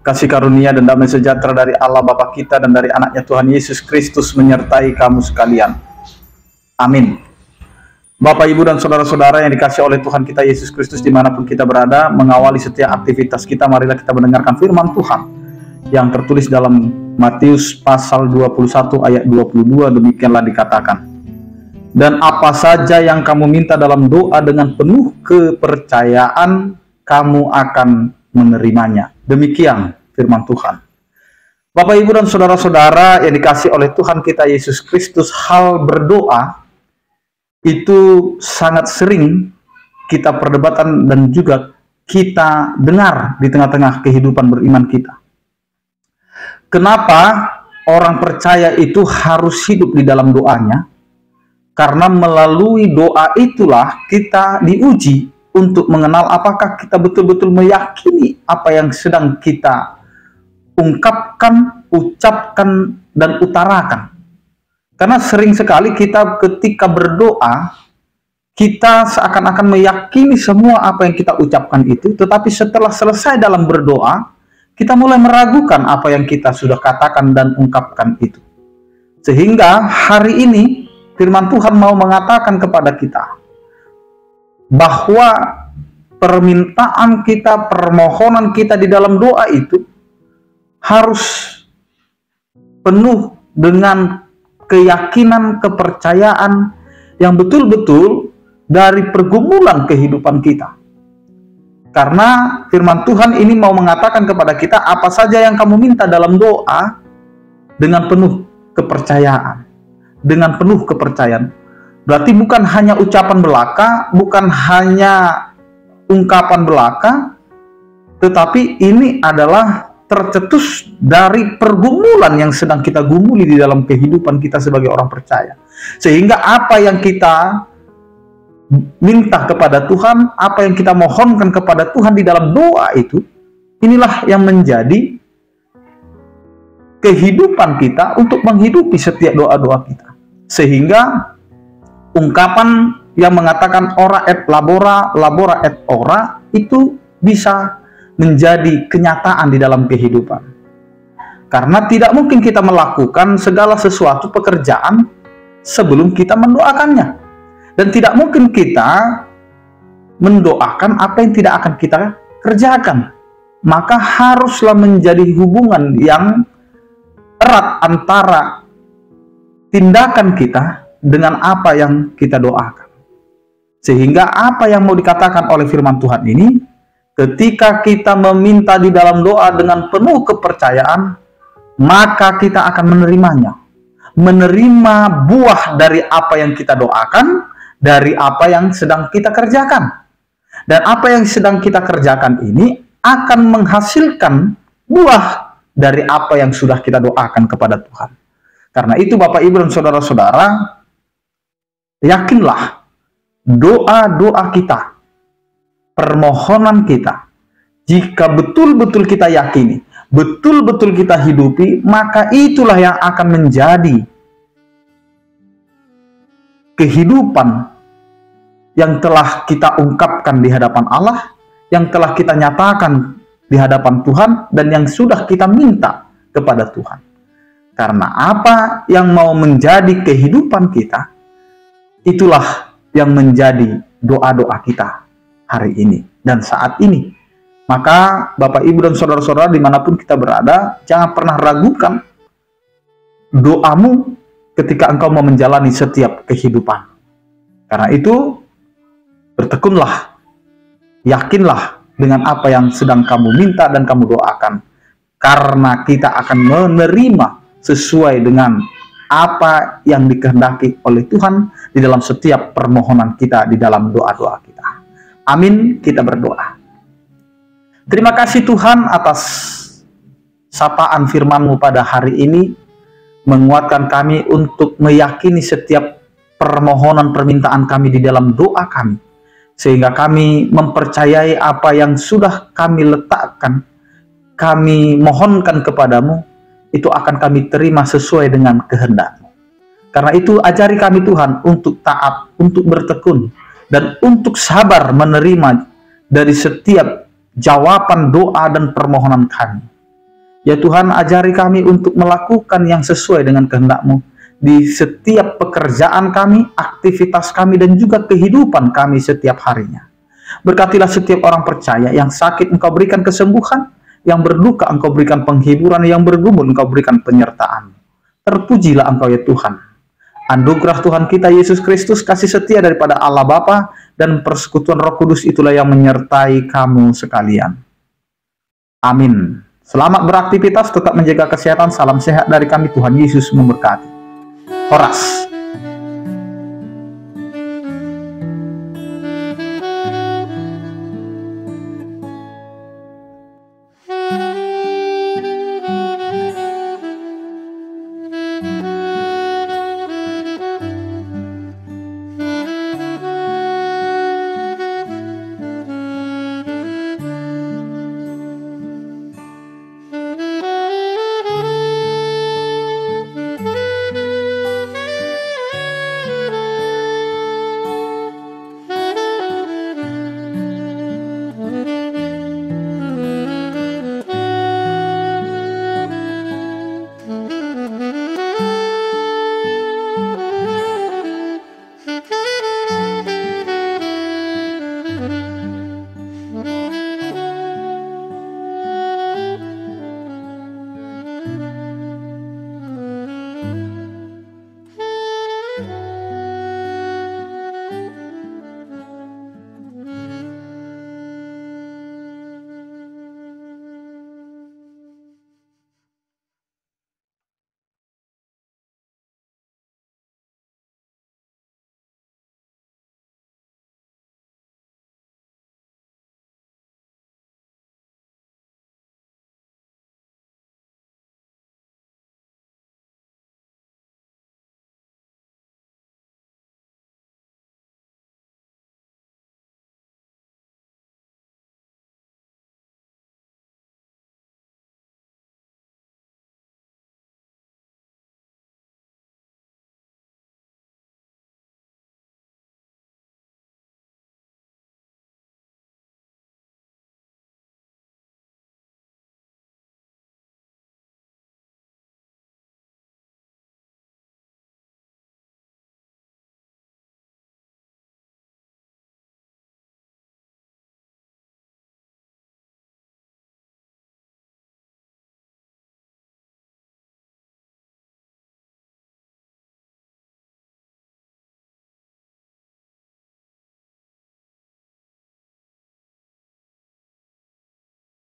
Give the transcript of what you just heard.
Kasih karunia dan damai sejahtera dari Allah Bapa kita dan dari anaknya Tuhan Yesus Kristus menyertai kamu sekalian. Amin. Bapak, Ibu, dan saudara-saudara yang dikasih oleh Tuhan kita Yesus Kristus dimanapun kita berada, mengawali setiap aktivitas kita, marilah kita mendengarkan firman Tuhan yang tertulis dalam Matius pasal 21 ayat 22. Demikianlah dikatakan, dan apa saja yang kamu minta dalam doa dengan penuh kepercayaan, kamu akan menerimanya. Demikian firman Tuhan. Bapak, Ibu, dan saudara-saudara yang dikasih oleh Tuhan kita Yesus Kristus, hal berdoa itu sangat sering kita perdebatan dan juga kita dengar di tengah-tengah kehidupan beriman kita. Kenapa orang percaya itu harus hidup di dalam doanya? Karena melalui doa itulah kita diuji untuk mengenal apakah kita betul-betul meyakini apa yang sedang kita ungkapkan, ucapkan, dan utarakan. Karena sering sekali kita ketika berdoa, kita seakan-akan meyakini semua apa yang kita ucapkan itu, tetapi setelah selesai dalam berdoa, kita mulai meragukan apa yang kita sudah katakan dan ungkapkan itu. Sehingga hari ini firman Tuhan mau mengatakan kepada kita bahwa permintaan kita, permohonan kita di dalam doa itu harus penuh dengan keyakinan, kepercayaan yang betul-betul dari pergumulan kehidupan kita. Karena firman Tuhan ini mau mengatakan kepada kita, apa saja yang kamu minta dalam doa dengan penuh kepercayaan. Dengan penuh kepercayaan. Berarti bukan hanya ucapan belaka, bukan hanya ungkapan belaka, tetapi ini adalah tercetus dari pergumulan yang sedang kita gumuli di dalam kehidupan kita sebagai orang percaya. Sehingga apa yang kita minta kepada Tuhan, apa yang kita mohonkan kepada Tuhan di dalam doa itu, inilah yang menjadi kehidupan kita untuk menghidupi setiap doa-doa kita. Sehingga ungkapan yang mengatakan ora et labora, labora et ora, itu bisa menjadi kenyataan di dalam kehidupan. Karena tidak mungkin kita melakukan segala sesuatu pekerjaan sebelum kita mendoakannya. Dan tidak mungkin kita mendoakan apa yang tidak akan kita kerjakan. Maka haruslah menjadi hubungan yang erat antara tindakan kita dengan apa yang kita doakan. Sehingga apa yang mau dikatakan oleh firman Tuhan ini, ketika kita meminta di dalam doa dengan penuh kepercayaan, maka kita akan menerimanya. Menerima buah dari apa yang kita doakan, dari apa yang sedang kita kerjakan. Dan apa yang sedang kita kerjakan ini akan menghasilkan buah dari apa yang sudah kita doakan kepada Tuhan. Karena itu Bapak, Ibu, dan saudara-saudara, yakinlah doa-doa kita, permohonan kita, jika betul-betul kita yakini, betul-betul kita hidupi, maka itulah yang akan menjadi kehidupan yang telah kita ungkapkan di hadapan Allah, yang telah kita nyatakan di hadapan Tuhan, dan yang sudah kita minta kepada Tuhan. Karena apa yang mau menjadi kehidupan kita, itulah yang menjadi doa-doa kita hari ini dan saat ini. Maka Bapak, Ibu, dan saudara-saudara dimanapun kita berada, jangan pernah ragukan doamu ketika engkau mau menjalani setiap kehidupan. Karena itu, bertekunlah, yakinlah dengan apa yang sedang kamu minta dan kamu doakan. Karena kita akan menerima sesuai dengan apa yang dikehendaki oleh Tuhan di dalam setiap permohonan kita, di dalam doa-doa kita. Amin, kita berdoa. Terima kasih Tuhan atas sapaan firman-Mu pada hari ini, menguatkan kami untuk meyakini setiap permohonan permintaan kami di dalam doa kami, sehingga kami mempercayai apa yang sudah kami letakkan, kami mohonkan kepadamu, itu akan kami terima sesuai dengan kehendak-Mu. Karena itu ajari kami Tuhan untuk taat, untuk bertekun, dan untuk sabar menerima dari setiap jawaban doa dan permohonan kami. Ya Tuhan, ajari kami untuk melakukan yang sesuai dengan kehendak-Mu di setiap pekerjaan kami, aktivitas kami, dan juga kehidupan kami setiap harinya. Berkatilah setiap orang percaya yang sakit, Engkau berikan kesembuhan, yang berduka Engkau berikan penghiburan, yang bergumul Engkau berikan penyertaan. Terpujilah Engkau ya Tuhan. Anugerah Tuhan kita Yesus Kristus, kasih setia daripada Allah Bapa, dan persekutuan Roh Kudus itulah yang menyertai kamu sekalian. Amin. Selamat beraktivitas, tetap menjaga kesehatan. Salam sehat dari kami, Tuhan Yesus memberkati. Horas.